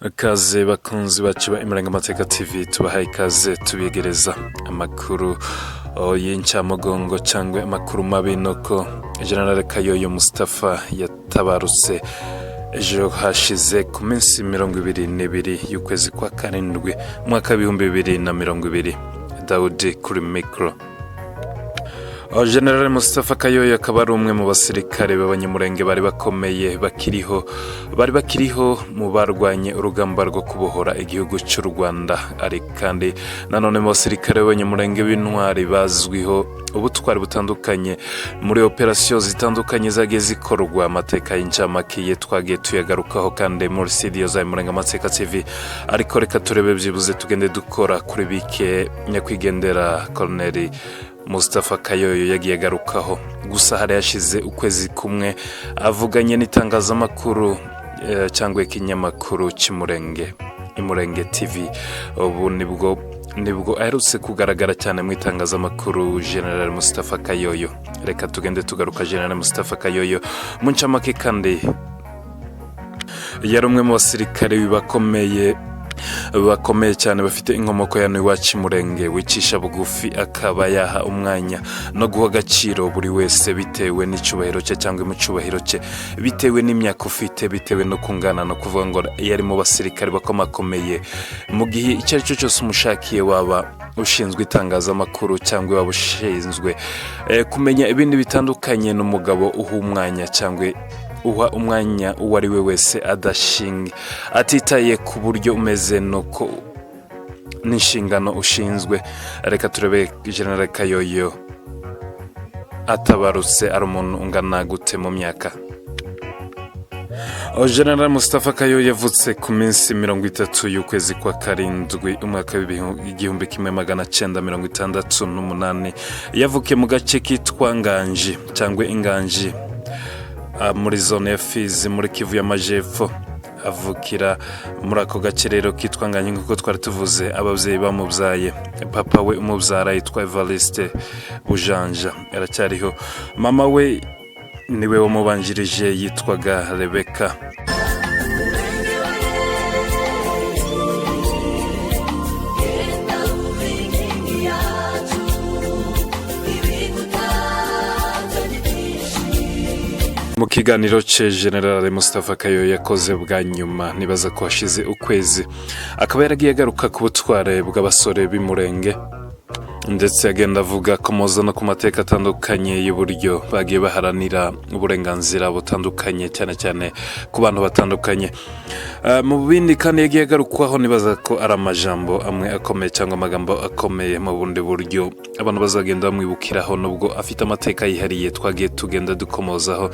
Kaze bakunzi bacu ba Imurengamateka TV tubahaye ikaze tubigereza amakuru y'incamugongo cyangwa amakuru mabi nuko General Kayoyo Mustafa yatabarutse ejo hashize ku minsi 22 y'ukwezi kwa karindwi mwaka 2020. Daudi kuri micro. General Mustafa Kayoyo akaba ari umwe mu basirikare b'abanyamurenge bari bakiriho mu barwanye urugamba rwo kubohora igihugu cy'u Rwanda, ari kandi nanone mu basirikare b'abanyamurenge b'intwari bazwiho ubutwari butandukanye muri operasiyo zitandukanye zagiye zikorwa. Amateka y'incamake twagiye tuyagarukaho kandi muri studio za Imurengamateka TV, ariko reka turebe byibuze tugende dukora kuri bike nyakwigendera Colonel Mustafa Kayoyo yagiye agarukaho. Gusa hari yashize ukwezi kumwe avuganye n'itangazamakuru cyangwa ikinyamakuru cy'Imurenge, Imurenge TV. Ubu nibwo aherutse kugaragara cyane mu itangazamakuru General Mustafa Kayoyo. Reka tugende tugaruka General Mustafa Kayoyo mu ncamake, kandi yari umwe mu basirikare bakomeye cyane bafite inkomoko ya iwacu Imurenge, wicisha bugufi akaba yaha umwanya no guha agaciro buri wese bitewe n'icyubahiro cye cyangwa imucyubahiro cye, bitewe n'imyaka ufite, bitewe no kungana, no kuvuga ngo yari mu basirikare bakomakomeye mu gihe icyo ari cyo cyose umushakiye, waba ushinzwe itangazamakuru cyangwa waba ushinzwe kumenya ibindi bitandukanye. n'umugabo uha umwanya cyangwa uha umwanya uwo ari we wese atitaye ku buryo umeze nuko n'inshingano ushinzwe. Reka turebe General Kayoyo atabarutse ari umuntu ungana gute mu myaka. General Mustafa Kayoyo yavutse ku minsi 30 y'ukwezi kwa karindwi umwaka w'1968. yavukiye mu gace kitwa Nganji cyangwa Inganji muri zone ya Fizi muri Kivu y'Amajepfo. Avukira muri ako gace rero kitwa Nganji nk'uko twari tuvuze. Ababyeyi bamubyaye, papa we umubyara yitwa Evariste Bujanja aracyariho, mama we niwe wamubanjirije yitwaga Rebeka. Mu kiganiro cye General Mustafa Kayoyo yakoze bwa nyuma, nibaza ko hashize ukwezi, akaba yaragiye agaruka ku butware bw'abasore b'Imurenge, ndetse agenda avuga komoza no ku mateka atandukanye y'uburyo bagiye baharanira uburenganzira butandukanye, cyane cyane ku bantu batandukanye. Mu bindi kandi yagiye agarukwaho, nibaza ko ari amajambo amwe akomeye cyangwa amagambo akomeye mu bundi buryo abantu bazagenda bamwibukiraho, nubwo afite amateka yihariye twagiye tugenda dukomozaho.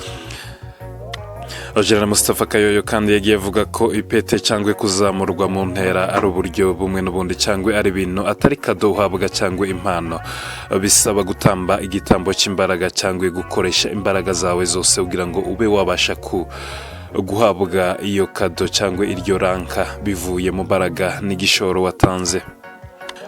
General Mustafa Kayoyo kandi yagiye avuga ko ipete cyangwa kuzamurwa mu ntera ari uburyo bumwe n'ubundi, cyangwa ari ibintu atari kado uhabwa cyangwa impano, bisaba gutamba igitambo cy'imbaraga cyangwa gukoresha imbaraga zawe zose kugira ngo ube wabasha guhabwa iyo kado cyangwa iryo ranka bivuye mu mbaraga n'igishoro watanze.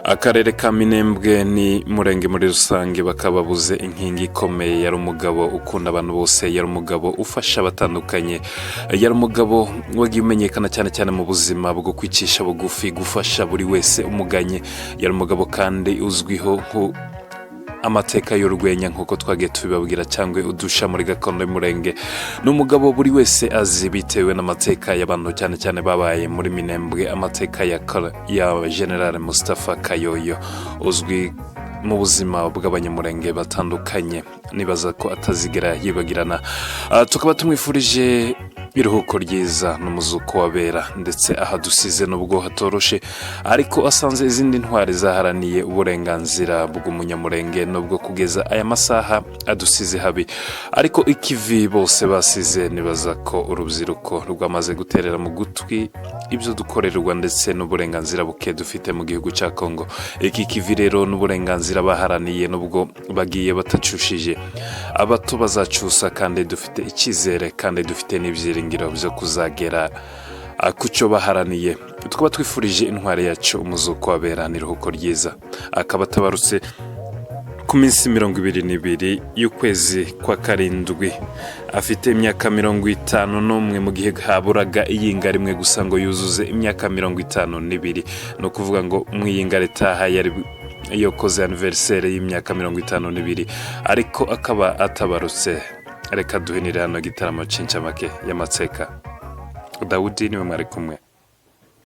Akarere ka Minembwe ni Murenge muri rusange bakababuze inkingi ikomeye. Yari umugabo ukunda abantu bose, yari umugabo ufasha abatandukanye, yari umugabo wagiye umenyekana cyane cyane mu buzima bwo kwicisha bugufi, gufasha buri wese umuganye. Yari umugabo kandi uzwiho amateka y'urwenya nk'uko twagiye tubibabwira, cyangwa udusha muri gakondo y'Umurenge. Ni umugabo buri wese azi bitewe n'amateka y'abantu cyane cyane babaye muri Minembwe. Amateka ya General Mustafa Kayoyo uzwi mu buzima bw'abanyamurenge batandukanye, nibaza ko atazigera yibagirana. Tukaba tumwifurije iruhuko ryiza n'umuzuko wabera, ndetse aha dusize nubwo hatoroshe, ariko asanze izindi ntwari zaharaniye uburenganzira bw'umunyamurenge, nubwo kugeza aya masaha adusize habi, ariko ikivi bose basize. Nibaza ko urubyiruko rwamaze guterera mu gutwi ibyo dukorerwa ndetse n'uburenganzira buke dufite mu gihugu cya Kongo. Iki kivi rero n'uburenganzira baharaniye, nubwo bagiye batacushije, abato bazacusa, kandi dufite icyizere kandi dufite n'ibyiringiro byo kuzagera ku cyo baharaniye. Tukaba twifurije intwari yacu umuzuko wabera n'iruhuko ryiza. Akaba atabarutse ku minsi 22 y'ukwezi kwa karindwi afite imyaka 51 mu gihe haburaga iyinga rimwe gusa ngo yuzuze imyaka 52. no kuvuga ngo mwiyinga ritaha yari iyo koze anniversaire y'imyaka 52 ariko akaba atabarutse. Reka duhinire hano gitaramo Cincamake y'Amateka. Dawudi niwe mwari kumwe.